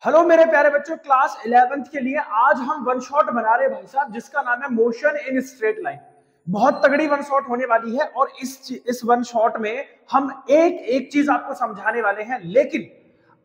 Hello मेरे प्यारे बच्चों, क्लास 11th के लिए आज हम वन शॉट बना रहे हैं भाई साहब, जिसका नाम है मोशन इन स्ट्रेट लाइन। बहुत तगड़ी वन शॉट होने वाली है और इस वन शॉट में हम एक एक चीज आपको समझाने वाले हैं। लेकिन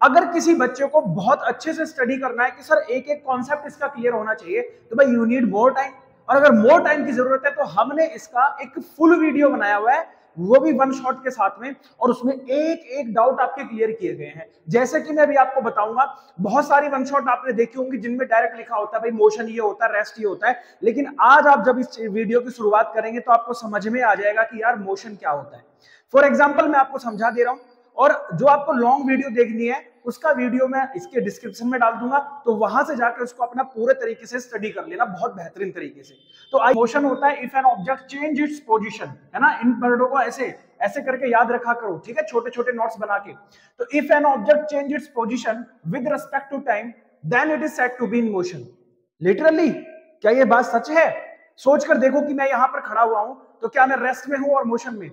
अगर किसी बच्चे को बहुत अच्छे से स्टडी करना है कि सर एक एक कॉन्सेप्ट इसका क्लियर होना चाहिए, तो भाई यू नीड मोर टाइम। और अगर मोर टाइम की जरूरत है तो हमने इसका एक फुल वीडियो बनाया हुआ है, वो भी वन शॉट के साथ में, और उसमें एक एक डाउट आपके क्लियर किए गए हैं। जैसे कि मैं अभी आपको बताऊंगा, बहुत सारी वन शॉट आपने देखी होंगी जिनमें डायरेक्ट लिखा होता है भाई मोशन ये होता है, रेस्ट ये होता है। लेकिन आज आप जब इस वीडियो की शुरुआत करेंगे तो आपको समझ में आ जाएगा कि यार मोशन क्या होता है। फॉर एग्जाम्पल मैं आपको समझा दे रहा हूं, और जो आपको लॉन्ग वीडियो देखनी है उसका वीडियो मैं इसके डिस्क्रिप्शन में डाल दूंगा, तो वहां से जाकर उसको अपना पूरे तरीके से स्टडी कर लेना, बहुत बेहतरीन तरीके से। तो आई मोशन होता है if an object change its position, है ना। इन वर्डों को ऐसे ऐसे करके याद रखा करो, ठीक है, छोटे छोटे नोट्स बना के। तो if an object change its position with respect to time then it is said to be in motion. Literally क्या ये बात सच है? सोचकर देखो कि मैं यहां पर खड़ा हुआ हूं तो क्या मैं रेस्ट में हूं और मोशन में?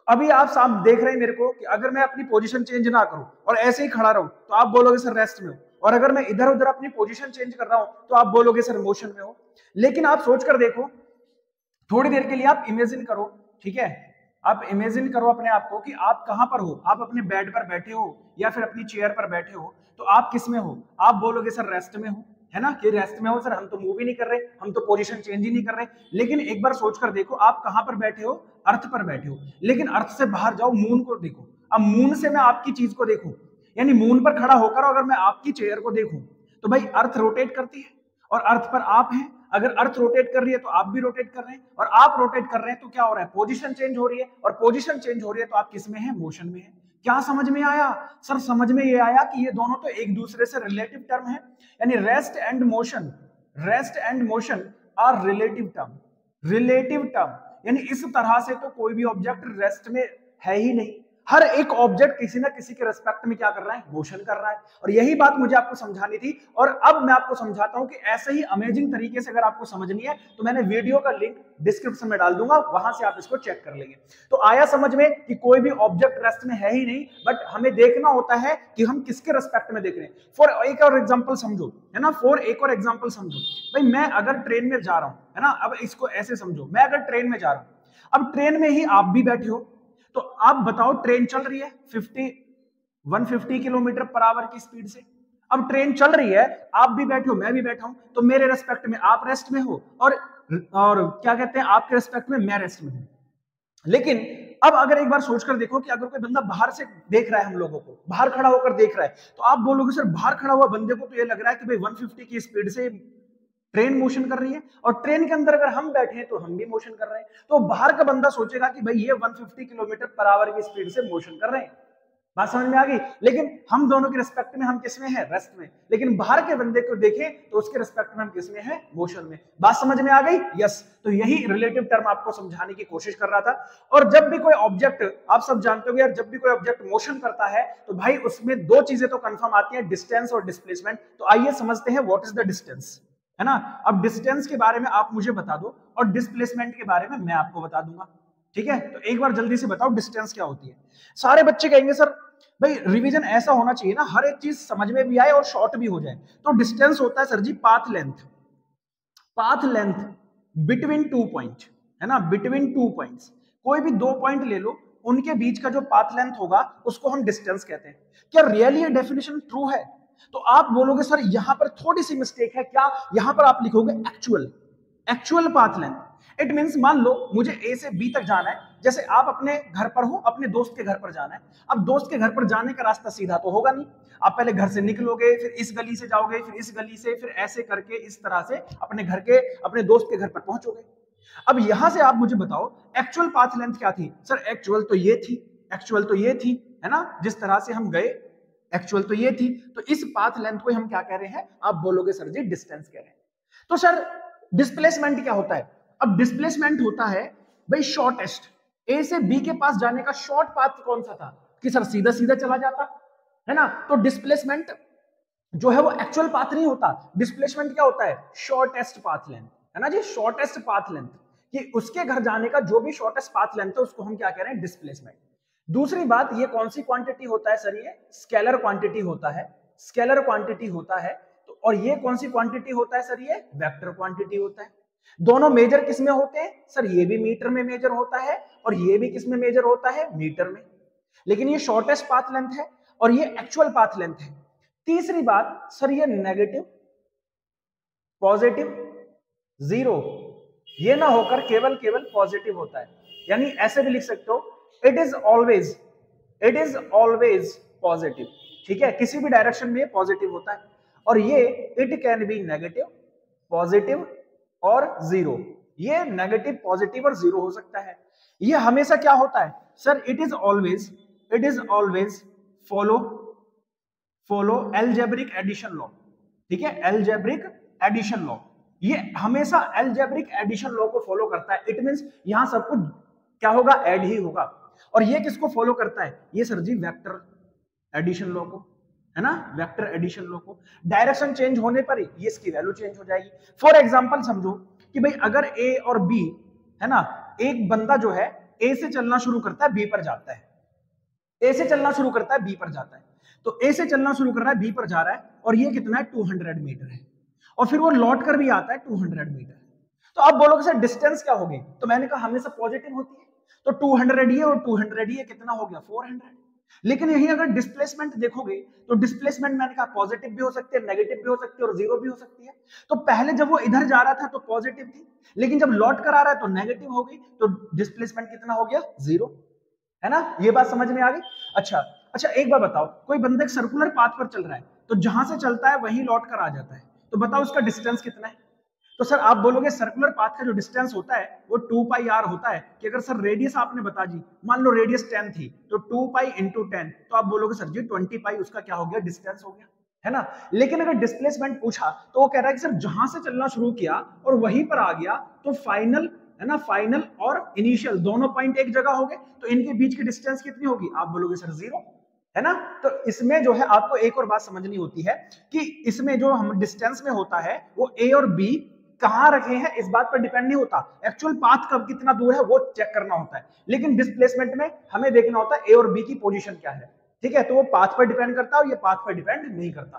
अभी आप सामने देख रहे हैं मेरे को कि अगर मैं अपनी पोजीशन चेंज ना करूं और ऐसे ही खड़ा रहूं तो आप बोलोगे सर रेस्ट में हो, और अगर मैं इधर उधर अपनी पोजीशन चेंज कर रहा हूं तो आप बोलोगे सर मोशन में हो। लेकिन आप सोचकर देखो, थोड़ी देर के लिए आप इमेजिन करो, ठीक है, आप इमेजिन करो अपने आप को कि आप कहां पर हो, आप अपने बेड पर बैठे हो या फिर अपनी चेयर पर बैठे हो, तो आप किस में हो? आप बोलोगे सर रेस्ट में हो, है ना, कि रेस्ट में हो सर, हम तो मूव ही नहीं कर रहे, हम तो पोजीशन चेंज ही नहीं कर रहे। लेकिन एक बार सोचकर देखो, आप कहां पर बैठे हो? अर्थ पर बैठे हो। लेकिन अर्थ से बाहर जाओ, मून को देखो। अब मून से मैं आपकी चीज को देखूं, यानी मून पर खड़ा होकर अगर मैं आपकी चेयर को देखूं, तो भाई अर्थ रोटेट करती है और अर्थ पर आप हैं। अगर अर्थ रोटेट कर रही है तो आप भी रोटेट कर रहे हैं, और आप रोटेट कर रहे हैं तो क्या हो रहा है? पोजीशन चेंज हो रही है, और पोजीशन चेंज हो रही है तो आप किस में है? मोशन में है। क्या समझ में आया? सर समझ में ये आया कि ये दोनों तो एक दूसरे से रिलेटिव टर्म है, यानी rest and motion, rest and motion are relative term. Relative term यानी इस तरह से तो कोई भी ऑब्जेक्ट रेस्ट में है ही नहीं, हर एक ऑब्जेक्ट किसी ना किसी के रेस्पेक्ट में क्या कर रहा है? मोशन कर रहा है। और यही बात मुझे आपको समझानी थी, और अब मैं आपको समझाता हूं कि ऐसे ही अमेजिंग तरीके से अगर आपको समझनी है तो मैंने वीडियो का लिंक डिस्क्रिप्शन में डाल दूंगा, वहां से आप इसको चेक कर लेंगे। तो आया समझ में कि कोई भी ऑब्जेक्ट रेस्ट में है ही नहीं, बट हमें देखना होता है कि हम किसके रेस्पेक्ट में देख रहे हैं। फॉर एक और एग्जाम्पल समझो, है ना, फॉर एक और एग्जाम्पल समझो। भाई मैं अगर ट्रेन में जा रहा हूं, है ना, अब इसको ऐसे समझो, मैं अगर ट्रेन में जा रहा हूं, अब ट्रेन में ही आप भी बैठे हो, तो आप बताओ ट्रेन चल रही है 150 किलोमीटर पर आवर की स्पीड से। अब ट्रेन चल रही है, आप भी बैठे हो, मैं भी बैठा हूं, तो मेरे रेस्पेक्ट में आप रेस्ट में हो, और क्या कहते हैं, आपके रेस्पेक्ट में मैं रेस्ट में हूं। लेकिन अब अगर एक बार सोचकर देखो कि अगर कोई बंदा बाहर से देख रहा है, हम लोगों को बाहर खड़ा होकर देख रहा है, तो आप बोलोगे सर बाहर खड़ा हुआ बंदे को तो ये लग रहा है कि भाई 150 की स्पीड से ट्रेन मोशन कर रही है, और ट्रेन के अंदर अगर हम बैठे हैं तो हम भी मोशन कर रहे हैं। तो बाहर का बंदा सोचेगा कि भाई ये 150 किलोमीटर पर आवर की स्पीड से मोशन कर रहे हैं। बात समझ में आ गई? लेकिन हम दोनों के रिस्पेक्ट में हम किस में है? रेस्ट में। लेकिन बाहर के बंदे को देखें तो उसके रिस्पेक्ट में हम किस में है? मोशन में। बात समझ में आ गई? यस। तो यही रिलेटिव टर्म आपको समझाने की कोशिश कर रहा था। और जब भी कोई ऑब्जेक्ट, आप सब जानते हो यार, जब भी कोई ऑब्जेक्ट मोशन करता है तो भाई उसमें दो चीजें तो कंफर्म आती है, डिस्टेंस और डिस्प्लेसमेंट। तो आइए समझते हैं व्हाट इज द डिस्टेंस, है ना। अब डिस्टेंस के बारे में आप मुझे बता दो और डिस्प्लेसमेंट के बारे में मैं आपको बता दूंगा, ठीक है। तो एक बार जल्दी से बताओ डिस्टेंस क्या होती है। सारे बच्चे कहेंगे सर भाई रिवीजन ऐसा होना चाहिए ना, हर एक चीज समझ में भी आए और शॉर्ट भी हो जाए। तो डिस्टेंस होता है sir ji path length, path length between two point, है ना, बिटवीन टू पॉइंट्स। कोई भी दो पॉइंट ले लो, उनके बीच का जो पाथ लेंथ होगा उसको हम डिस्टेंस कहते हैं। क्या रियली ये डेफिनेशन ट्रू है? तो आप बोलोगे सर यहां पर थोड़ी सी मिस्टेक है। क्या? यहां पर आप लिखोगे actual, actual path length. It means मान लो मुझे ए से बी तक जाना है, जैसे आप अपने घर पर हो, अपने दोस्त के घर पर जाना है। अब दोस्त के घर पर जाने का रास्ता सीधा तो होगा नहीं, आप पहले घर से निकलोगे, फिर इस गली से जाओगे, फिर इस गली से, फिर ऐसे करके इस तरह से अपने घर के, अपने दोस्त के घर पर पहुंचोगे। अब यहां से आप मुझे बताओ एक्चुअल पाथ लेंथ क्या थी? सर एक्चुअल तो ये थी, एक्चुअल तो ये थी, है ना, जिस तरह से हम गए एक्चुअल तो ये थी। तो इस पाथ लेंथ को हम क्या कह रहे हैं? आप बोलोगे सर जी डिस्टेंस कह रहे हैं। तो सर डिस्प्लेसमेंट क्या होता है? अब डिस्प्लेसमेंट होता है भाई शॉर्टेस्ट, ए से बी के पास जाने का शॉर्ट पाथ कौन सा था कि सर सीधा सीधा चला जाता, है ना। तो डिस्प्लेसमेंट जो है वो एक्चुअल पाथ नहीं होता, डिस्प्लेसमेंट क्या होता है? शॉर्टेस्ट पाथ लेंथ, है ना जी, शॉर्टेस्ट पाथ लेंथ, कि उसके घर जाने का जो भी शॉर्टेस्ट पाथ लेंथ है उसको हम क्या कह रहे हैं? डिस्प्लेसमेंट। दूसरी बात, ये कौन सी क्वांटिटी होता है सर? ये स्केलर क्वांटिटी होता है, स्केलर क्वांटिटी होता है। तो और ये कौन सी क्वांटिटी होता है सर? ये वेक्टर क्वांटिटी होता है। दोनों मेजर किस में होते हैं सर? ये भी मीटर में मेजर होता है और ये भी किस में मेजर होता है? मीटर में। लेकिन ये शॉर्टेस्ट पाथ लेंथ है और ये एक्चुअल पाथ लेंथ है। तीसरी बात सर, ये नेगेटिव, पॉजिटिव, जीरो ये ना होकर केवल पॉजिटिव होता है। यानी ऐसे भी लिख सकते हो, इट इज ऑलवेज पॉजिटिव। ठीक है, किसी भी डायरेक्शन में पॉजिटिव होता है। और ये it can be negative, positive और जीरो। ये नेगेटिव, पॉजिटिव और जीरो हो सकता है। ये हमेशा क्या होता है sir? It is always follow algebraic addition law. ठीक है, एल्जेब्रिक एडिशन लॉ, ये हमेशा एल्जेब्रिक एडिशन लॉ को फॉलो करता है। इट मींस यहां सब कुछ क्या होगा? ऐड ही होगा। और ये किसको फॉलो करता है? ये सर जी वेक्टर एडिशन लॉ को, है ना, वेक्टर एडिशन लॉ को। डायरेक्शन चेंज होने पर ये इसकी वैल्यू चेंज हो जाएगी। फॉर एग्जांपल समझो कि भाई अगर ए और बी, है ना, एक बंदा जो है ए से चलना शुरू करता है, बी पर जाता है। ए से चलना शुरू करता है, बी पर जाता है। तो ए से चलना शुरू कर रहा है, बी पर जा रहा है, और ये कितना है? 200 मीटर है। और फिर वो लौट कर भी आता है 200 मीटर। तो आप बोलोगे सर डिस्टेंस क्या होगी? तो मैंने कहा हमेशा पॉजिटिव होती है। तो 200 ये और 200 ये कितना हो गया? 400। लेकिन यही अगर डिस्प्लेसमेंट देखोगे तो डिस्प्लेसमेंट मैंने कहा पॉजिटिव भी हो सकती है, नेगेटिव भी हो सकती है और जीरो भी हो सकती है। तो पहले जब वो इधर जा रहा था तो पॉजिटिव थी, लेकिन जब लौट कर आ रहा है तो नेगेटिव हो गई। तो डिस्प्लेसमेंट कितना हो गया? जीरो, है ना। ये बात समझ में आ गई? अच्छा, एक बार बताओ, कोई बंदा एक सर्कुलर पाथ पर चल रहा है, तो जहां से चलता है वहीं लौट कर आ जाता है, तो बताओ उसका डिस्टेंस कितना है? तो सर आप बोलोगे सर्कुलर पाथ का जो डिस्टेंस होता है वो 2 पाई आर होता है। कि अगर सर रेडियस आपने बता दी, मान लो रेडियस 10 थी, तो 2 पाई इंटू 10, तो आप बोलोगे सर जी 20 पाई उसका क्या हो गया? डिस्टेंस हो गया, है ना। लेकिन अगर डिस्प्लेसमेंट पूछा तो वो कह रहा है कि सर जहां से चलना शुरू किया और वहीं पर आ गया, तो फाइनल, है ना, फाइनल और इनिशियल दोनों पॉइंट एक जगह हो गए, तो इनके बीच की डिस्टेंस कितनी होगी? आप बोलोगे सर जीरो, है ना। तो इसमें जो है आपको एक और बात समझनी होती है कि इसमें जो हम डिस्टेंस में होता है वो ए और बी कहां रखे हैं इस बात पर डिपेंड नहीं होता। एक्चुअल पाथ कब कितना दूर है वो चेक करना होता है। लेकिन डिस्प्लेसमेंट में हमें देखना होता है ए और बी की पोजीशन क्या है। ठीक है, तो वो पाथ पर डिपेंड करता है और ये पाथ पर डिपेंड नहीं करता।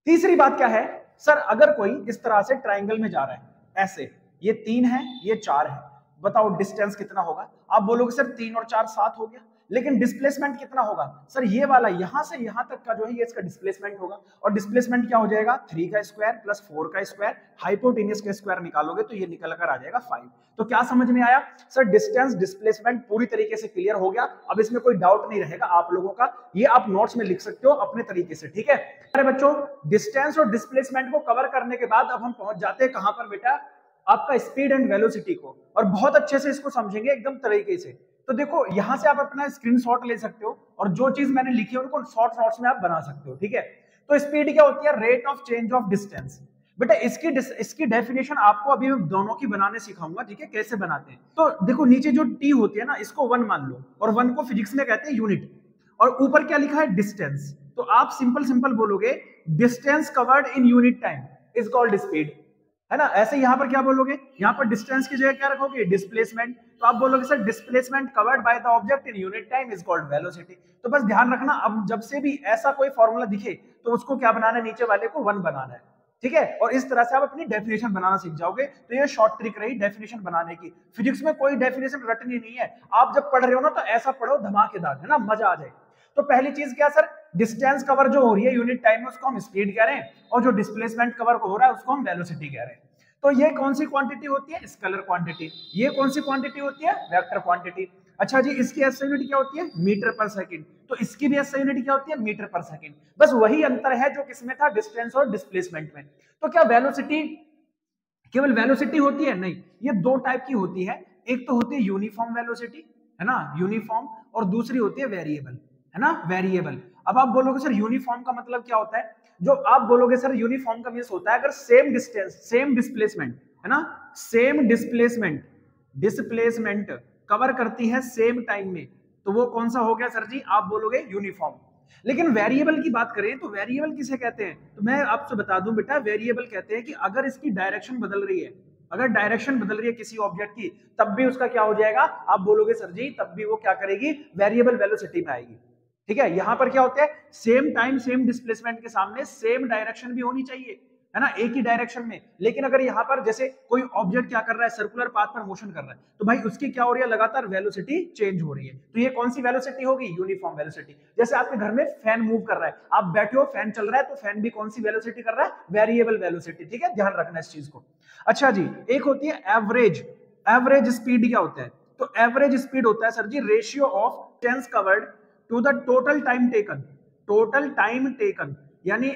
तीसरी बात क्या है सर? अगर कोई इस तरह से ट्राइंगल में जा रहा है, ऐसे, ये 3 है, ये 4 है, बताओ डिस्टेंस कितना होगा? आप बोलोगे सर 3 और 4 7 हो गया। लेकिन डिस्प्लेसमेंट कितना होगा? सर ये वाला यहां से यहां तक का जो है ये इसका डिस्प्लेसमेंट होगा। और डिस्प्लेसमेंट क्या हो जाएगा? 3 का स्क्वायर प्लस 4 का स्क्वायर, हाइपोटेन्यूज का स्क्वायर निकालोगे तो ये निकल कर आ जाएगा 5। तो क्या समझ में आया सर? डिस्टेंस डिस्प्लेसमेंट पूरी तरीके से क्लियर हो गया। अब इसमें कोई डाउट नहीं रहेगा आप लोगों का। ये आप नोट्स में लिख सकते हो अपने तरीके से। ठीक है अरे बच्चों, डिस्टेंस और डिस्प्लेसमेंट को कवर करने के बाद अब हम पहुंच जाते हैं कहां पर बेटा? आपका स्पीड एंड वेलोसिटी को। और बहुत अच्छे से इसको समझेंगे एकदम तरीके से। तो देखो यहां से आप अपना स्क्रीनशॉट ले सकते हो और जो चीज मैंने लिखी है उनको शॉर्ट नोट्स में आप बना सकते हो। ठीक है, तो स्पीड क्या होती है? Rate of change of distance. बेटा इसकी डेफिनेशन आपको अभी दोनों की बनाने सिखाऊंगा। ठीक है, कैसे बनाते हैं। तो देखो नीचे जो टी होती है ना, इसको 1 मान लो, और 1 को फिजिक्स में कहते हैं यूनिट, और ऊपर क्या लिखा है? डिस्टेंस। तो आप सिंपल बोलोगे distance covered in unit time is called speed, है ना। ऐसे यहां पर क्या बोलोगे? यहां पर डिस्टेंस की जगह क्या रखोगे? डिस्प्लेसमेंट। तो आप बोलोगे sir displacement covered by the object in unit time is called velocity. तो बस ध्यान रखना, अब जब से भी ऐसा कोई फॉर्मूला दिखे तो उसको क्या बनाना है? नीचे वाले को 1 बनाना है। ठीक है, और इस तरह से आप अपनी डेफिनेशन बनाना सीख जाओगे। तो ये शॉर्ट ट्रिक रही डेफिनेशन बनाने की। फिजिक्स में कोई डेफिनेशन रटनी नहीं है। आप जब पढ़ रहे हो ना तो ऐसा पढ़ो धमाकेदार, है ना, मजा आ जाए। तो पहली चीज क्या सर? डिस्टेंस कवर जो हो रही है यूनिट टाइम में उसको हम स्पीड कह रहे हैं, और जो डिस्प्लेसमेंट कवर हो रहा है उसको हम वेलोसिटी कह रहे हैं। तो ये कौन सी क्वांटिटी होती है? Scalar quantity. ये कौन सी क्वांटिटी होती है? Vector quantity. अच्छा जी, इसकी एसआई यूनिट क्या होती है? मीटर पर सेकंड। तो इसकी भी एसआई यूनिट क्या होती है? मीटर पर सेकंड। बस वही अंतर है जो किसमें था? डिस्टेंस और डिस्प्लेसमेंट में। तो क्या वेलोसिटी केवल वेलोसिटी होती है? नहीं, ये 2 टाइप की होती है। एक तो होती है यूनिफॉर्म वेलोसिटी, है ना, यूनिफॉर्म, और दूसरी होती है वेरिएबल, है ना, वेरिएबल। अब आप बोलोगे सर यूनिफॉर्म का मतलब क्या होता है? जो आप बोलोगे सर यूनिफॉर्म का मींस होता है अगर सेम डिस्टेंस, सेम डिस्प्लेसमेंट, है ना, सेम डिस्प्लेसमेंट कवर करती है सेम टाइम में, तो वो कौन सा हो गया सर जी? आप बोलोगे यूनिफॉर्म। लेकिन वेरिएबल की बात करें तो वेरिएबल किसे कहते हैं? तो मैं आपसे बता दूं बेटा, वेरिएबल कहते हैं कि अगर इसकी डायरेक्शन बदल रही है, अगर डायरेक्शन बदल रही है किसी ऑब्जेक्ट की, तब भी उसका क्या हो जाएगा? आप बोलोगे सर जी तब भी वो क्या करेगी? वेरिएबल वेलोसिटी में आएगी। ठीक है, यहां पर क्या होता है, सेम टाइम सेम डिस्प्लेसमेंट के सामने सेम डायरेक्शन भी होनी चाहिए, है ना, एक ही डायरेक्शन में। लेकिन अगर यहाँ पर जैसे कोई ऑब्जेक्ट क्या कर रहा है, सर्कुलर पाथ पर मोशन कर रहा है, तो भाई उसकी क्या हो रही है, लगातार वेलोसिटी चेंज हो रही है। तो ये कौन सी वेलोसिटी होगी, यूनिफॉर्म वेलोसिटी। जैसे आपके घर में फैन मूव कर रहा है, आप बैठे हो, फैन चल रहा है, तो फैन भी कौन सी वेलोसिटी कर रहा है, वेरिएबल वेलोसिटी। ठीक है, ध्यान रखना इस चीज को। अच्छा जी, एक होती है एवरेज। एवरेज स्पीड क्या होता है, तो एवरेज स्पीड होता है sir ji ratio of distance covered to the total time taken. Total time taken यानी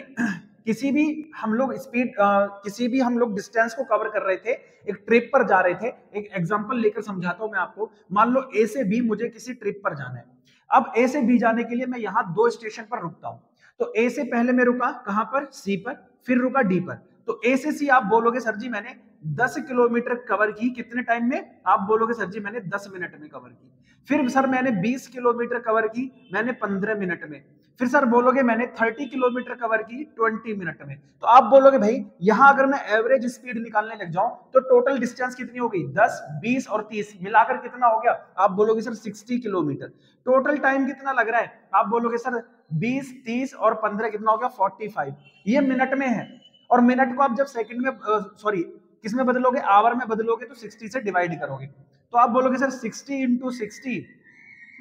किसी भी हम लोग स्पीड किसी भी हम लोग डिस्टेंस को कवर कर रहे थे, एक ट्रिप पर जा रहे थे। एक एग्जांपल लेकर समझाता हूं मैं आपको। मान लो ए से बी मुझे किसी ट्रिप पर जाना है। अब ए से बी जाने के लिए मैं यहाँ 2 स्टेशन पर रुकता हूं। तो ए से पहले मैं रुका कहां पर, सी पर, फिर रुका डी पर। तो ए से सी आप बोलोगे सर जी मैंने 10 किलोमीटर कवर की, कितने टाइम में, आप बोलोगे सर जी मैंने 10 मिनट में कवर की। फिर सर मैंने 20 किलोमीटर कवर की, मैंने 15 मिनट में। फिर सर बोलोगे मैंने 30 किलोमीटर कवर की 20 मिनट में। तो आप बोलोगे भाई यहां अगर मैं एवरेज स्पीड निकालने लग जाऊं तो टोटल डिस्टेंस कितनी हो गई, 10, 20 और 30 मिलाकर कितना हो गया, आप बोलोगे सर 60 किलोमीटर। टोटल टाइम कितना लग रहा है, आप बोलोगे सर 20, 30 और 15 कितना हो गया, 45। ये मिनट में है। और मिनट को आप जब सेकंड में सॉरी किस में बदलोगे, आवर में बदलोगे तो 60 से डिवाइड करोगे। तो आप बोलोगे सर 60 इंटू 60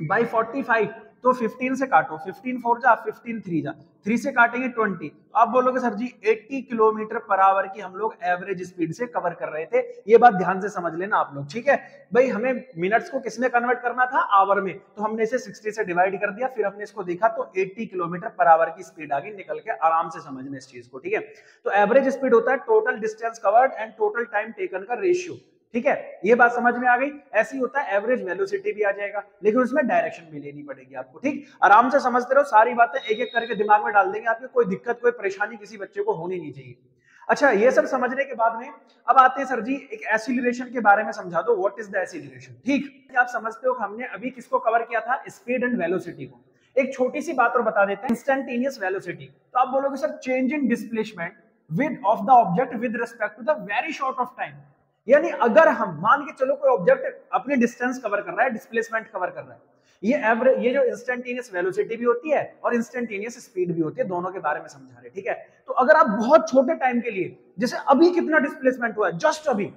बाई 45, तो 15 से काटो, 15 4 जा, 15 3 जा, 3 से काटेंगे 20। तो आप बोलोगे सर जी 80 किलोमीटर पर आवर की हम लोग एवरेज स्पीड से कवर कर रहे थे। ये बात ध्यान से समझ लेना आप लोग, ठीक है भाई। हमें मिनट्स को किसमें कन्वर्ट करना था, आवर में, तो हमने इसे 60 से डिवाइड कर दिया, फिर हमने इसको देखा तो 80 किलोमीटर पर आवर की स्पीड आ गई निकल के। आराम से समझना इस चीज को, ठीक है। तो एवरेज स्पीड होता है total distance covered and total time taken का रेशियो, ठीक है। ये बात समझ में आ गई। ऐसी होता है एवरेज वेलोसिटी भी आ जाएगा, लेकिन उसमें डायरेक्शन भी लेनी पड़ेगी आपको, ठीक। आराम से समझते रहो, सारी बातें एक एक करके दिमाग में डाल देंगे आपके, कोई दिक्कत कोई परेशानी किसी बच्चे को होनी नहीं चाहिए। अच्छा, ये सब समझने के बाद में अब आते हैं सर जी एक एसिलरेशन के बारे में समझा दो, व्हाट इज द एसिलरेशन, ठीक। आप समझते हो कि हमने अभी किसको कवर किया था, स्पीड एंड वेलोसिटी को। एक छोटी सी बात और बता देते हैं, इंस्टेंटेनियस वेलोसिटी। तो आप बोलोगे sir change in displacement with of the object with respect to the very short of time. यानी अगर हम मान के चलो कोई ऑब्जेक्ट अपने डिस्टेंस कवर कर रहा है, डिस्प्लेसमेंट कवर कर रहा है, ये जो इंस्टेंटेनियस वेलोसिटी भी होती है और इंस्टेंटेनियस स्पीड भी होती है, दोनों के बारे में समझा रहे, ठीक है। तो अगर आप बहुत छोटे टाइम के लिए, जैसे अभी कितना डिस्प्लेसमेंट हुआ है, जस्ट अभी,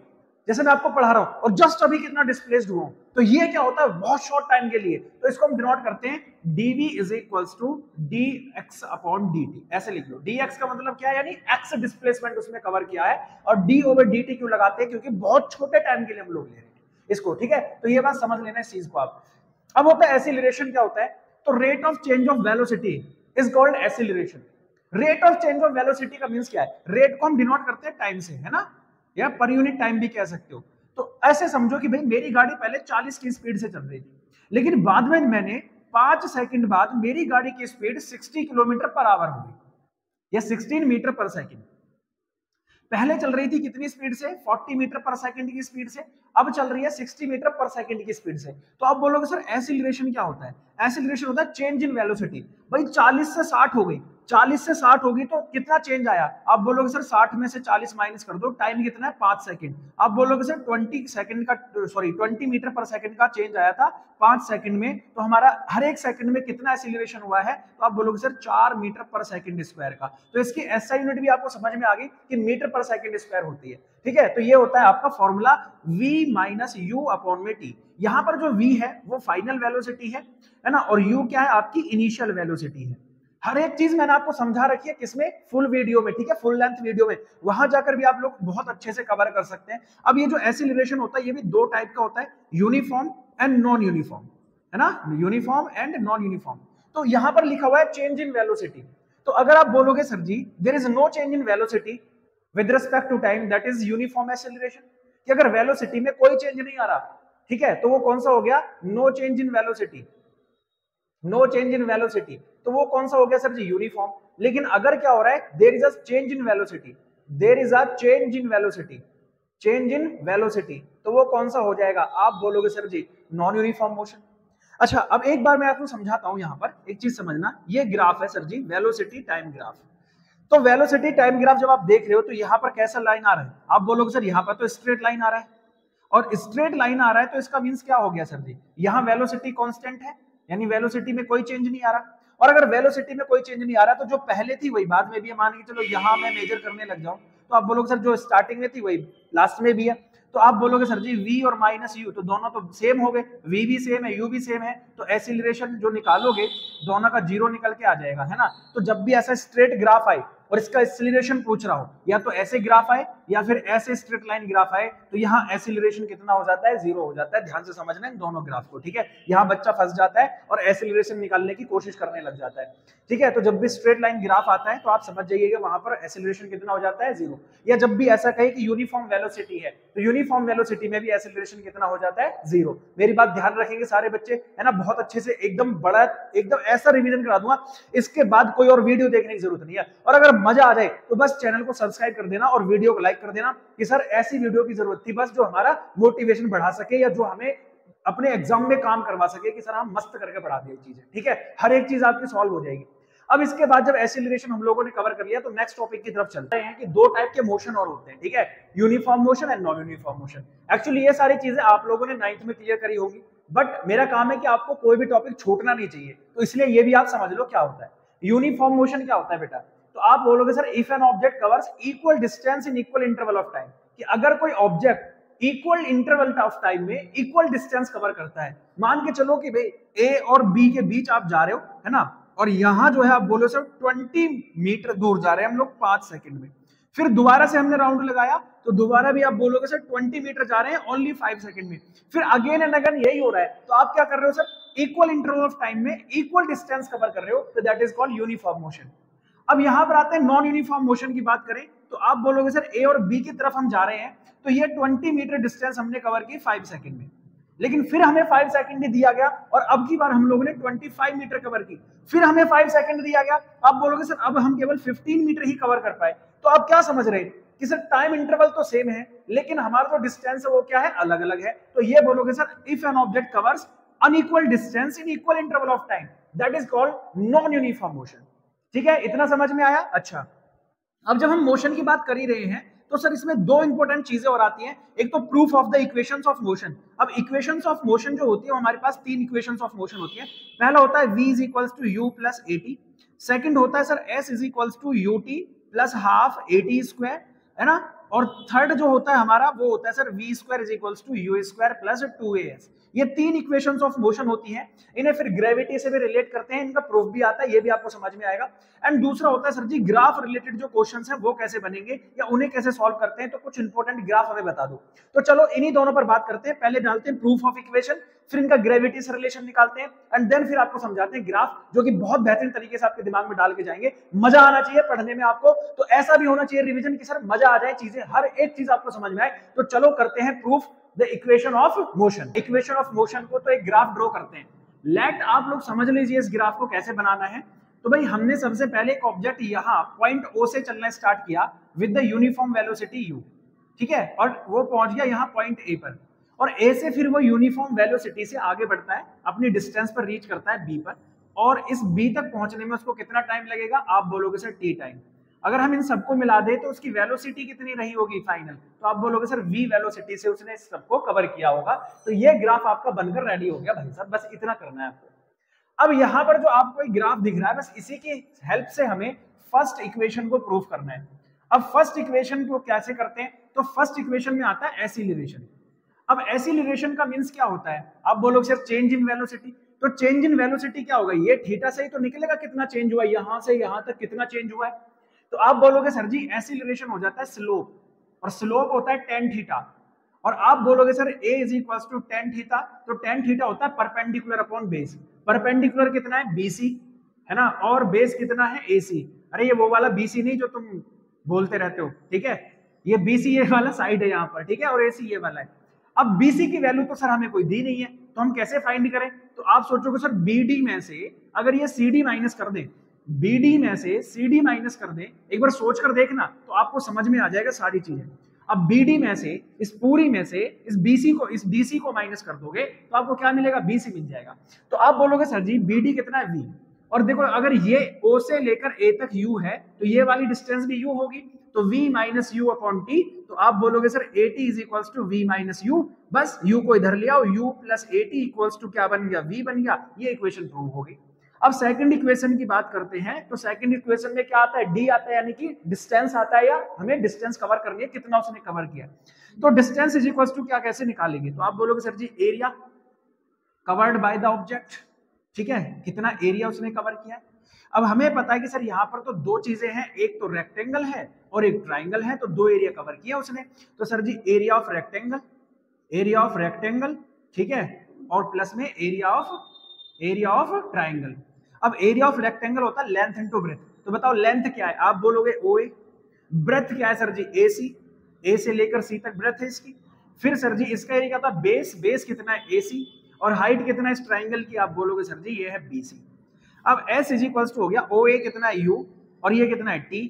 जैसे मैं आपको पढ़ा रहा हूं और जस्ट अभी कितना डिस्प्लेस्ड हुआ हूं, तो ये क्या होता है, बहुत शॉर्ट टाइम के लिए, तो इसको हम डिनोट करते हैं dv is equals to dx upon dt। ऐसे लिख लो, dx का मतलब क्या है, यानी x डिस्प्लेसमेंट उसमें कवर किया है, और d ओवर dt क्यों लगाते हैं, क्योंकि बहुत छोटे टाइम के लिए हम लोग ले रहे हैं इसको, ठीक है। तो ये बात समझ लेना इस चीज को आप। अब होता है एसिलरेशन, क्या होता है, तो rate of change of velocity is called acceleration. Rate of change of velocity का मींस क्या है, रेट को हम डिनोट करते हैं टाइम से, है ना, या पर यूनिट टाइम भी कह सकते हो। तो ऐसे समझो कि भाई मेरी गाड़ी पहले 40 की स्पीड से चल रही थी, लेकिन बाद में मैंने 5 सेकंड बाद मेरी गाड़ी की स्पीड 60 किलोमीटर पर आवर हो गई, या 16 मीटर पर सेकंड। पहले चल रही थी कितनी स्पीड से, 40 मीटर पर सेकंड की स्पीड से, अब चल रही है 60 मीटर पर सेकंड की स्पीड से। तो आप बोलोगे सर एसिलरेशन क्या होता है, एसिलरेशन होता है चेंज इन वेलोसिटी। भाई 40 से 60 हो गई, 40 से 60 होगी तो कितना चेंज आया, आप बोलोगे सर 60 में से 40 माइनस कर दो, टाइम कितना है 5 सेकंड। आप बोलोगे सर 20 सेकंड का 20 मीटर पर सेकंड का चेंज आया था 5 सेकंड में, तो हमारा हर एक सेकंड में कितना एसिलरेशन हुआ है, तो आप बोलोगे सर 4 मीटर पर सेकंड स्क्वायर का। तो इसकी एसआई यूनिट भी आपको समझ में आ गई कि मीटर पर सेकंड स्क्वायर होती है, ठीक है। तो ये होता है आपका formula v minus u upon में t। यहां पर जो v है वो फाइनल वेलोसिटी है ना, और u क्या है, आपकी इनिशियल वेलोसिटी है। हर एक चीज मैंने आपको समझा रखी है किसमें, फुल वीडियो में, ठीक है, फुल लेंथ वीडियो में, वहां जाकर भी आप लोग बहुत अच्छे से कवर कर सकते हैं। अब ये जो एसिलरेशन होता है ये भी 2 टाइप का होता है, यूनिफॉर्म एंड नॉन यूनिफॉर्म, है ना, यूनिफॉर्म एंड नॉन यूनिफॉर्म। तो यहां पर लिखा हुआ है चेंज इन वेलोसिटी। तो अगर आप बोलोगे sir ji there is no change in velocity with respect to time, that is uniform acceleration, कि अगर वेलोसिटी में कोई चेंज नहीं आ रहा, ठीक है, तो वो कौन सा हो गया, no change in velocity, no change in velocity, तो वो कौन सा हो गया सर जी, यूनिफॉर्म। लेकिन अगर क्या हो रहा है, there is a change in velocity, there is a change in velocity, change in velocity, तो वो कौन सा हो जाएगा, आप बोलोगे sir ji non uniform motion. अच्छा, अब एक बार मैं आपको समझाता हूं, यहां पर एक चीज समझना, ये ग्राफ है सर जी वेलोसिटी टाइम ग्राफ। तो वेलोसिटी टाइम ग्राफ जब आप देख रहे हो तो यहां पर कैसा लाइन आ रहा है, आप बोलोगे सर यहां पर तो स्ट्रेट लाइन आ रहा है, और स्ट्रेट लाइन आ रहा है तो इसका मींस क्या हो गया सर जी, यहां वेलोसिटी कांस्टेंट है, यानी वेलोसिटी में कोई चेंज नहीं आ रहा। और अगर वेलोसिटी में कोई चेंज नहीं आ रहा तो जो पहले थी वही बाद में भी है। मान के चलो यहाँ मैं मेजर करने लग जाऊं तो आप बोलोगे सर जो स्टार्टिंग में थी वही लास्ट में भी है, तो आप बोलोगे सर जी v और माइनस u तो दोनों तो सेम हो गए, v भी सेम है u भी सेम है, तो एसिलरेशन जो निकालोगे दोनों का जीरो निकल के आ जाएगा, है ना। तो जब भी ऐसा स्ट्रेट ग्राफ आए और इसका एक्सीलरेशन पूछ रहा हो, या तो ऐसे ग्राफ आए या फिर ऐसे स्ट्रेट लाइन ग्राफ आए, तो यहाँ एक्सीलरेशन कितना हो जाता है, जीरो हो जाता है। ध्यान से समझना इन दोनों ग्राफ को, ठीक है। यहाँ बच्चा फंस जाता है और एक्सीलरेशन निकालने की कोशिश करने लग जाता है, ठीक है। तो जब भी स्ट्रेट लाइन ग्राफ आता है तो आप समझ जाइएगा वहां पर एक्सीलरेशन कितना हो जाता है, जीरो। या जब भी ऐसा कहे कि यूनिफॉर्म वेलोसिटी है तो यूनिफॉर्म वेलोसिटी में भी एक्सीलरेशन कितना हो जाता है, जीरो। मेरी बात ध्यान रखेंगे सारे बच्चे, है ना। बहुत अच्छे से एकदम बड़ा एकदम ऐसा रिवीजन करा दूंगा, इसके बाद कोई और वीडियो देखने की जरूरत नहीं है। और अगर मजा आ जाए तो बस चैनल को सब्सक्राइब कर देना और वीडियो को लाइक कर देना कि सर ऐसी वीडियो की जरूरत थी बस जो हमारा मोटिवेशन बढ़ा सके या जो हमें अपने एग्जाम में काम करवा सके कि सर हम मस्त करके पढ़ा दिए चीजें, ठीक है। हर एक चीज आपकी सॉल्व हो जाएगी। अब इसके बाद जब एक्सीलरेशन हम लोगों ने कवर कर लिया तो नेक्स्ट टॉपिक की तरफ चलते हैं कि दो टाइप के मोशन और होते हैं, ठीक है। Uniform motion and non uniform motion. Actually ये सारी चीजें आप लोगों ने 9th में क्लियर करी होगी, बट मेरा काम है कि आपको कोई भी टॉपिक छूटना नहीं चाहिए, तो इसलिए ये भी आप समझ लो क्या होता है। यूनिफॉर्म मोशन क्या होता है बेटा, तो आप बोलोगे sir if an object covers equal distance in equal interval of time, कि अगर कोई object equal interval of time में इक्वल डिस्टेंस कवर करता है। मान के चलो कि भाई ए और बी के बीच आप जा रहे हो, है ना, और यहां जो है आप बोलो सर 20 मीटर दूर जा रहे हैं हम लोग 5 सेकंड में, फिर दोबारा से हमने राउंड लगाया तो दोबारा भी आप बोलोगे सर 20 मीटर जा रहे हैं ओनली 5 सेकंड में, फिर अगेन एंड अगेन यही हो रहा है, तो आप क्या कर रहे हो sir, equal interval of time में इक्वल डिस्टेंस कवर कर रहे हो, तो that is called uniform motion. अब यहां पर आते हैं नॉन यूनिफॉर्म मोशन की बात करें तो आप बोलोगे सर ए और बी की तरफ हम जा रहे हैं, तो ये 20 मीटर डिस्टेंस हमने कवर की 5 सेकंड में, लेकिन फिर हमें 5 सेकंड ही दिया गया और अब की बार हम लोगों ने 25 मीटर कवर की, फिर हमें 5 सेकंड दिया गया, आप बोलोगे सर अब हम केवल 15 मीटर ही कवर कर पाए। तो आप क्या समझ रहे हैं कि सर टाइम इंटरवल तो सेम है लेकिन हमारा जो डिस्टेंस है वो क्या है, अलग अलग है। तो ये बोलोगे sir if an object covers unequal distance in equal interval of time that is called non uniform motion, ठीक है। इतना समझ में आया। अच्छा, अब जब हम मोशन की बात कर ही रहे हैं तो सर इसमें दो इंपॉर्टेंट चीजें और आती हैं, एक तो proof of the equations of motion. अब इक्वेशंस ऑफ मोशन जो होती है हमारे पास 3 इक्वेशंस ऑफ मोशन होती है। पहला होता है v is equals to u plus at, second होता है sir s is equals to ut plus half at square, है ना, और थर्ड जो होता है हमारा वो होता है sir v square is equals to u square plus 2as। ये 3 इक्वेशंस ऑफ मोशन होती हैं, इन्हें फिर ग्रेविटी से भी रिलेट करते हैं, इनका प्रूफ भी आता है, ये भी आपको समझ में आएगा। एंड दूसरा होता है सर जी ग्राफ रिलेटेड जो क्वेश्चंस हैं वो कैसे बनेंगे या उन्हें कैसे सॉल्व करते हैं, तो कुछ इंपॉर्टेंट ग्राफ हमें बता दो। तो चलो इन्हीं दोनों पर बात करते हैं, पहले डालते हैं प्रूफ ऑफ इक्वेशन, फिर इनका ग्रेविटी से रिलेशन निकालते हैं एंड देन फिर आपको समझाते हैं ग्राफ, जो कि बहुत बेहतरीन तरीके से आपके दिमाग में डाल के जाएंगे। मजा आना चाहिए पढ़ने में आपको, तो ऐसा भी होना चाहिए रिवीजन की सर मजा आ जाए, चीजें हर एक चीज आपको समझ में आए। तो चलो करते हैं proof the equation of motion. Equation of motion को तो एक ग्राफ ड्रॉ करते हैं। लेट आप लोग समझ लीजिए इस ग्राफ को कैसे बनाना है। तो भाई हमने सबसे पहले एक ऑब्जेक्ट यहाँ पॉइंट O से चलना स्टार्ट किया with the uniform velocity u, ठीक है, और वो पहुंच गया यहाँ पॉइंट A पर, और A से फिर वो यूनिफॉर्म वेलोसिटी से आगे बढ़ता है, अपनी डिस्टेंस पर रीच करता है B पर, और इस B तक पहुंचने में उसको कितना टाइम लगेगा, आप बोलोगे सर t टाइम। अगर हम इन सबको मिला दे तो उसकी वेलोसिटी कितनी रही होगी फाइनल, तो आप बोलोगे सर v वेलोसिटी से उसने सबको कवर किया होगा। तो ये ग्राफ आपका बनकर रेडी हो गया भाई साहब, बस इतना करना है आपको। अब यहाँ पर जो आपको एक ग्राफ दिख रहा है, बस इसी की हेल्प से हमें फर्स्ट इक्वेशन को प्रूव करना है। अब फर्स्ट इक्वेशन को कैसे करते हैं, तो फर्स्ट इक्वेशन में आता है एक्सीलरेशन। अब एक्सीलरेशन का मींस क्या होता है, आप बोलोगे सर चेंज इन वेलोसिटी। तो चेंज इन वेलोसिटी क्या होगा, ये थीटा से ही तो निकलेगा कितना चेंज हुआ, यहां से यहां तक कितना चेंज हुआ है। तो आप बोलोगे सर जी एक्सीलरेशन हो जाता है स्लोप, और स्लोप होता है tan थीटा, और आप बोलोगे sir a is equals to tan theta, तो tan थीटा होता है परपेंडिकुलर अपॉन बेस। परपेंडिकुलर कितना है BC, है ना, और बेस कितना है AC। अरे ये वो वाला BC नहीं जो तुम बोलते रहते हो, ठीक है, ये BC ये वाला साइड है यहाँ पर, ठीक है, और AC ये वाला है। अब BC की वैल्यू तो सर हमें कोई दी नहीं है, तो हम कैसे फाइंड करें। तो आप सोचोगे सर BD में से अगर ये CD माइनस कर दें, BD में से CD माइनस कर दें, एक बार सोच कर देखना तो आपको समझ में आ जाएगा सारी चीजें। अब BD में से इस पूरी में से इस इस BC को माइनस कर दोगे तो आपको क्या मिलेगा, BC मिल जाएगा। तो आप बोलोगे सर जी BD कितना है V, और देखो अगर ये O से लेकर A तक U है तो ये वाली डिस्टेंस भी U होगी, तो V minus U upon T। तो आप बोलोगे sir AT is equals to V minus U, बस U को इधर ले आओ, U plus AT equals to क्या बन गया, V बन गया। ये इक्वेशन प्रूव होगी। अब सेकंड इक्वेशन की बात करते हैं, तो सेकंड इक्वेशन में क्या आता है, डी आता है, यानी कि डिस्टेंस आता है, या हमें डिस्टेंस कवर करनी है, कितना उसने कवर किया। तो डिस्टेंस इज इक्वल टू क्या, कैसे निकालेंगे, तो आप बोलोगे sir ji area covered by the object, ठीक है, कितना एरिया उसने कवर किया है। अब हमें पता है कि सर यहाँ पर तो दो चीजें हैं, एक तो रेक्टेंगल है और एक ट्राइंगल है, तो दो एरिया कवर किया उसने। तो sir ji area of rectangle, ठीक है, और प्लस में एरिया ऑफ ट्राइंगल। अब एरिया ऑफ रेक्टेंगल होता है लेंथ इनटू ब्रेथ, तो बताओ लेंथ क्या है, आप बोलोगे OA, ब्रेथ क्या है सर जी AC, A से लेकर C तक ब्रेथ है इसकी। फिर सर जी इसका एरिया था बेस कितना है AC, और हाइट कितना है इस ट्राइंगल की, आप बोलोगे सर जी ये है BC। अब S इज इक्वल टू हो गया OA कितना है U, और ये कितना है T,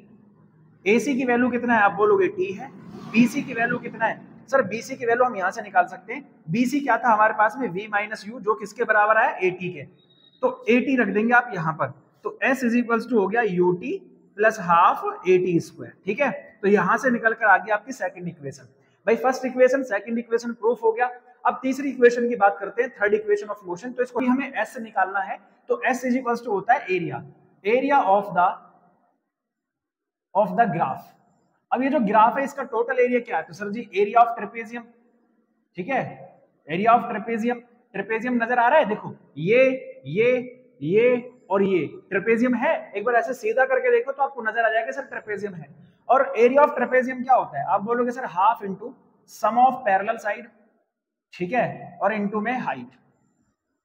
AC की वैल्यू कितना है, आप बोलोगे T है, BC की वैल्यू कितना है सर, BC की वैल्यू हम यहां से निकाल सकते हैं। BC क्या था हमारे पास में V माइनस U, जो किसके बराबर है 80 के, तो 80 रख देंगे आप यहां पर, तो S इज इक्वल टू हो गया UT प्लस हाफ 80 स्क्वायर, ठीक है। तो यहां से निकल कर आ गया आपकी सेकंड इक्वेशन। भाई first equation second equation proof हो गया। अब तीसरी इक्वेशन की बात करते हैं, थर्ड इक्वेशन ऑफ मोशन। तो इसको हमें S से निकालना है, तो S इज इक्वल टू होता है एरिया ऑफ द ग्राफ। अब ये जो ग्राफ है इसका टोटल एरिया क्या है, तो sir ji area of trapezium, ठीक है, एरिया ऑफ ट्रेपेजियम नजर आ रहा है, देखो ये और ये ट्रेपेजियम है। एक बार ऐसे सीधा करके देखो तो आपको नजर आ जाएगा सर ट्रेपेजियम है। और एरिया ऑफ ट्रेपेजियम क्या होता है, आप बोलोगे sir half into sum of parallel side, ठीक है, और इंटू में हाइट।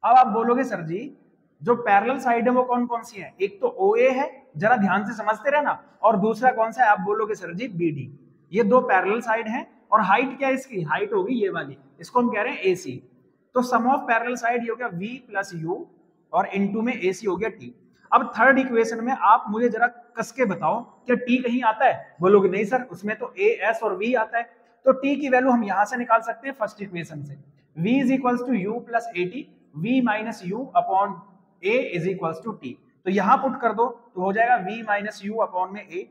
अब आप बोलोगे सर जी जो पैरेलल साइड है वो कौन कौन सी है, एक तो OA है, जरा ध्यान से समझते रहना, और दूसरा कौन सा है, आप बोलोगे सर जी BD। ये दो पैरेलल साइड हैं, और हाइट क्या है इसकी, हाइट होगी ये वाली, इसको हम कह रहे हैं AC। तो सम ऑफ पैरेलल साइड ये हो गया V प्लस U, और इनटू में AC हो गया T। अब थर्ड इक्वेशन में आप मुझे जरा कस के बताओ क्या T कहीं आता है, बोलोगे नहीं सर उसमें तो A S और V आता है। तो T की वैल्यू हम यहां से निकाल सकते हैं फर्स्ट इक्वेशन से, V is equal to U plus AT, V minus U upon A is equal to T। तो यहां पुट कर दो तो हो जाएगा V माइनस U अपॉन में A,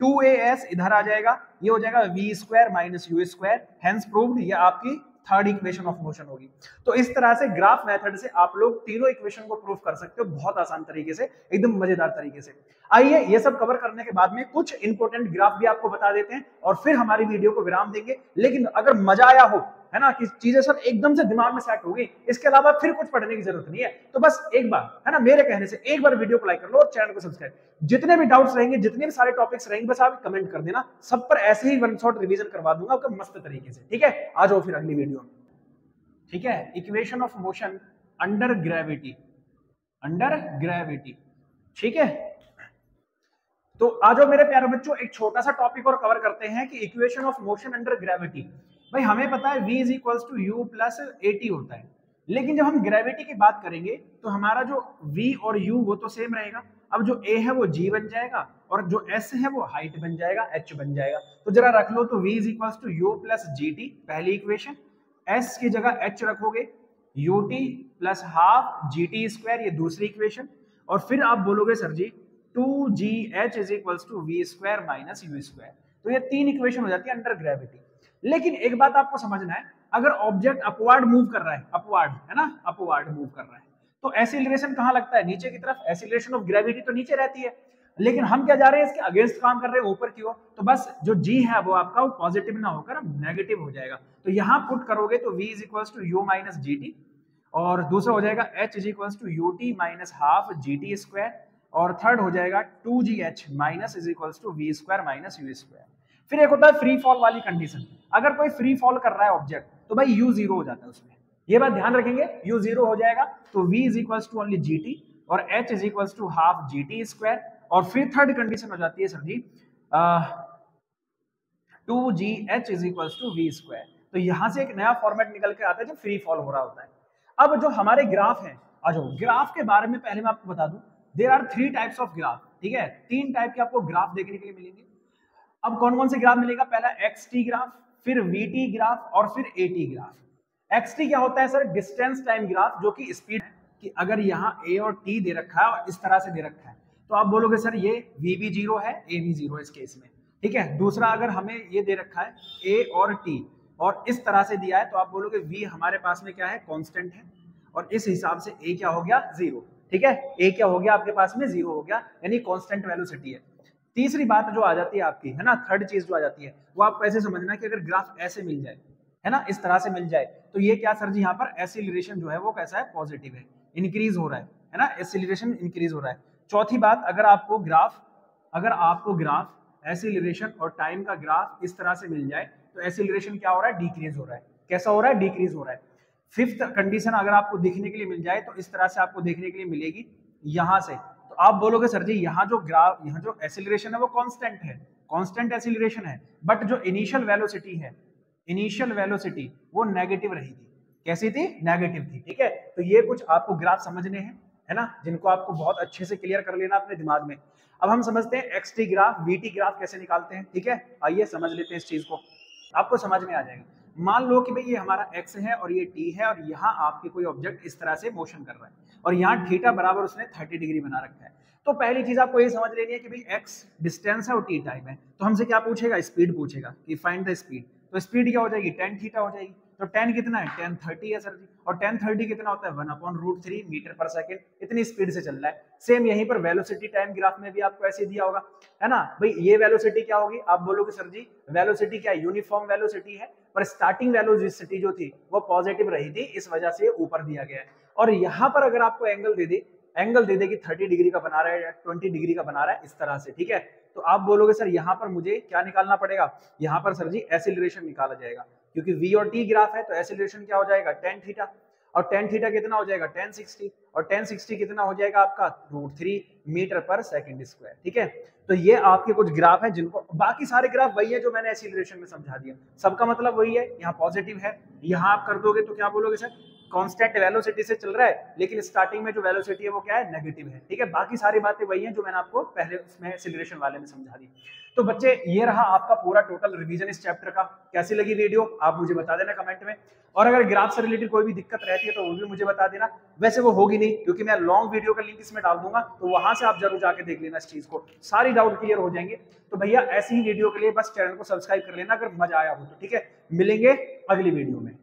2AS इधर आ जाएगा, ये हो जाएगा V square minus U square, hence proved, ये आपकी थर्ड इक्वेशन ऑफ मोशन होगी। तो इस तरह से ग्राफ मेथड से आप लोग तीनों इक्वेशन को प्रूव कर सकते हो बहुत आसान तरीके से, एकदम मजेदार तरीके से। आइए ये सब कवर करने के बाद में कुछ इंपॉर्टेंट ग्राफ भी आपको बता देते हैं और फिर हमारी वीडियो को विराम देंगे। लेकिन अगर मजा आया हो, है ना, कि चीजें सब एकदम से दिमाग में सेट हो गई, इसके अलावा फिर कुछ पढ़ने की जरूरत नहीं है, तो बस एक बार, है ना, मेरे कहने से एक बार वीडियो को लाइक कर लो और चैनल को सब्सक्राइब। जितने भी डाउट्स रहेंगे, जितने भी सारे टॉपिक्स रहेंगे, बस आप कमेंट कर देना, सब पर ऐसे ही वन शॉट रिवीजन करवा दूंगा आपका मस्त तरीके से, ठीक है। आ जाओ फिर अगली वीडियो में, ठीक है। Equation of motion under gravity, ठीक है। तो आज मेरे प्यारे बच्चों एक छोटा सा टॉपिक और कवर करते हैं कि equation of motion under gravity. भाई हमें पता है V is equal to U plus AT होता है, लेकिन जब हम ग्रेविटी की बात करेंगे तो हमारा जो V और U वो तो सेम रहेगा। अब जो A है वो G बन जाएगा, और जो S है वो हाइट बन जाएगा, H बन जाएगा। तो जरा रख लो, तो V is equal to U plus GT पहली इक्वेशन, S की जगह H रखोगे, UT plus half GT square ये दूसरी इक्वेशन, और फिर आप बोलोगे sir ji 2GH is equal to V square minus U square. तो ये तीन इक्वेशन हो जाती है अंडर ग्रेविटी। लेकिन एक बात आपको समझना है, अगर ऑब्जेक्ट अपवर्ड मूव कर रहा है, अपवर्ड है ना, अपवर्ड मूव कर रहा है, तो एक्सीलरेशन कहां लगता है, नीचे की तरफ। एक्सीलरेशन ऑफ ग्रेविटी तो नीचे रहती है, लेकिन हम क्या जा रहे हैं, इसके अगेंस्ट काम कर रहे हैं, ऊपर की ओर। तो बस जो G है वो आपका वो पॉजिटिव ना होकर नेगेटिव हो जाएगा। तो यहां पुट करोगे तो V is equal to U minus GT, और दूसरा हो जाएगा H is equal to UT minus half GT square, और थर्ड हो जाएगा 2GH minus is equal to V square minus U square. फिर एक होता है फ्री फॉल वाली कंडीशन, अगर कोई फ्री फॉल कर रहा है ऑब्जेक्ट तो भाई U 0 हो जाता है उसमें, ये बात ध्यान रखेंगे, U 0 हो जाएगा। तो V is equal to only GT और H is equal to half GT square, और फिर थर्ड कंडीशन हो जाती है sir ji 2GH is equal to V square. तो यहां से एक नया फॉर्मेट निकल के आता है जब फ्री फॉल हो रहा होता है। अब जो हमारे ग्राफ है, आ जाओ ग्राफ के बारे में पहले मैं आपको बता दूं, there are 3 types of graph, ठीक है, 3 टाइप के आपको ग्राफ देखने के लिए मिलेंगे। अब कौन कौन से ग्राफ मिलेगा, पहला XT ग्राफ, फिर VT ग्राफ, और फिर AT ग्राफ। XT क्या होता है सर, डिस्टेंस टाइम ग्राफ, जो कि स्पीड है कि अगर यहाँ A और T दे रखा है और इस तरह से दे रखा है, तो आप बोलोगे सर ये V भी 0 है, A भी 0 है इस केस में, ठीक है। दूसरा अगर हमें ये दे रखा है A और T और इस तरह से दिया है, तो आप बोलोगे V हमारे पास में क्या है, कांस्टेंट है, और इस हिसाब से A क्या हो गया 0। ठीक है, ए क्या हो गया आपके पास में 0 हो गया, यानी कांस्टेंट वेलोसिटी है। तीसरी बात जो आ जाती है आपकी, है ना, थर्ड चीज जो आ जाती है वो आपको ऐसे समझना कि अगर ग्राफ ऐसे मिल जाए, है ना, इस तरह से मिल जाए, तो ये क्या सर जी, यहाँ पर एक्सीलरेशन जो है वो कैसा है, पॉजिटिव है, इंक्रीज हो रहा है ना, एक्सीलरेशन इंक्रीज हो रहा है। चौथी बात, अगर आपको ग्राफ एक्सीलरेशन और टाइम का ग्राफ इस तरह से मिल जाए तो एक्सीलरेशन क्या हो रहा है, डिक्रीज हो रहा है। कैसा हो रहा है, डिक्रीज हो रहा है। फिफ्थ कंडीशन अगर आपको देखने के लिए मिल जाए तो इस तरह से आपको देखने के लिए मिलेगी, यहां से, तो आप बोलोगे सर जी यहाँ जो एक्सीलरेशन है वो कांस्टेंट है, कांस्टेंट एक्सीलरेशन है, बट जो इनिशियल वेलोसिटी वो नेगेटिव रही थी। कैसी थी, नेगेटिव थी। ठीक है, तो ये कुछ आपको ग्राफ समझने हैं, है ना, जिनको आपको बहुत अच्छे से क्लियर कर लेना अपने दिमाग में। अब हम समझते हैं एक्सटी ग्राफ, वीटी ग्राफ कैसे निकालते हैं। ठीक है, आइए समझ लेते हैं इस चीज को, आपको समझ में आ जाएगा। मान लो कि भाई ये हमारा एक्स है और ये टी है, और यहाँ आपके कोई ऑब्जेक्ट इस तरह से मोशन कर रहा है, और यहाँ थीटा बराबर उसने 30 डिग्री बना रखा है। तो पहली चीज आपको ये समझ लेनी है कि भाई एक्स डिस्टेंस है और टी टाइम है, तो हमसे क्या पूछेगा, स्पीड पूछेगा कि फाइंड द स्पीड। तो स्पीड क्या हो जाएगी, tan थीटा हो जाएगी। तो tan कितना है, tan 30 है सर जी, और tan 30 कितना होता है, 1/√3 मीटर पर सेकंड, इतनी स्पीड से चल रहा है। सेम यहीं पर वेलोसिटी टाइम ग्राफ में भी आपको ऐसे दिया होगा, है ना भाई। ये वेलोसिटी क्या होगी, आप बोलोगे सर जी वेलोसिटी क्या है, यूनिफॉर्म वेलोसिटी है, पर स्टार्टिंग वेलोसिटी जो थी वो पॉजिटिव रही थी, इस वजह से ऊपर दिया गया है। और यहाँ पर अगर आपको एंगल दे दे कि 30 डिग्री का बना रहा है या 20 डिग्री का बना रहा है, इस तरह से। ठीक है, तो आप बोलोगे सर यहाँ पर मुझे क्या निकालना पड़ेगा, यहाँ पर सर जी एक्सीलरेशन निकाला जाएगा, क्योंकि v और t ग्राफ है, तो एक्सीलरेशन क्या हो जाएगा, tan थीटा, और tan थीटा कितना हो जाएगा, tan 60, और tan 60 कितना हो जाएगा आपका, √3 मीटर पर सेकंड स्क्वायर। ठीक है, तो ये आपके कुछ ग्राफ है जिनको, बाकी सारे ग्राफ वही है जो मैंने एक्सीलरेशन में समझा दिया, सबका मतलब वही है। यहाँ पॉजिटिव है, यहाँ आप कर दोगे तो क्या बोलोगे सर, कांस्टेंट वेलोसिटी से चल रहा है, लेकिन स्टार्टिंग में जो वेलोसिटी है वो क्या है, नेगेटिव है। ठीक है, बाकी सारी बातें वही हैं जो मैंने आपको पहले उसमें एक्सीलरेशन वाले में समझा दी। तो बच्चे ये रहा आपका पूरा टोटल रिवीजन इस चैप्टर का। कैसी लगी वीडियो आप मुझे बता देना कमेंट में, और अगर ग्राफ से रिलेटेड कोई भी दिक्कत रहती है तो वो भी मुझे बता देना। वैसे वो होगी नहीं, क्योंकि मैं लॉन्ग वीडियो का लिंक इसमें डाल दूंगा, तो वहां से आप जरूर जाके देख लेना इस चीज को, सारी डाउट क्लियर हो जाएंगे। तो भैया ऐसी ही वीडियो के लिए बस चैनल को सब्सक्राइब कर लेना अगर मजा आया हो तो। ठीक है, मिलेंगे अगली वीडियो में।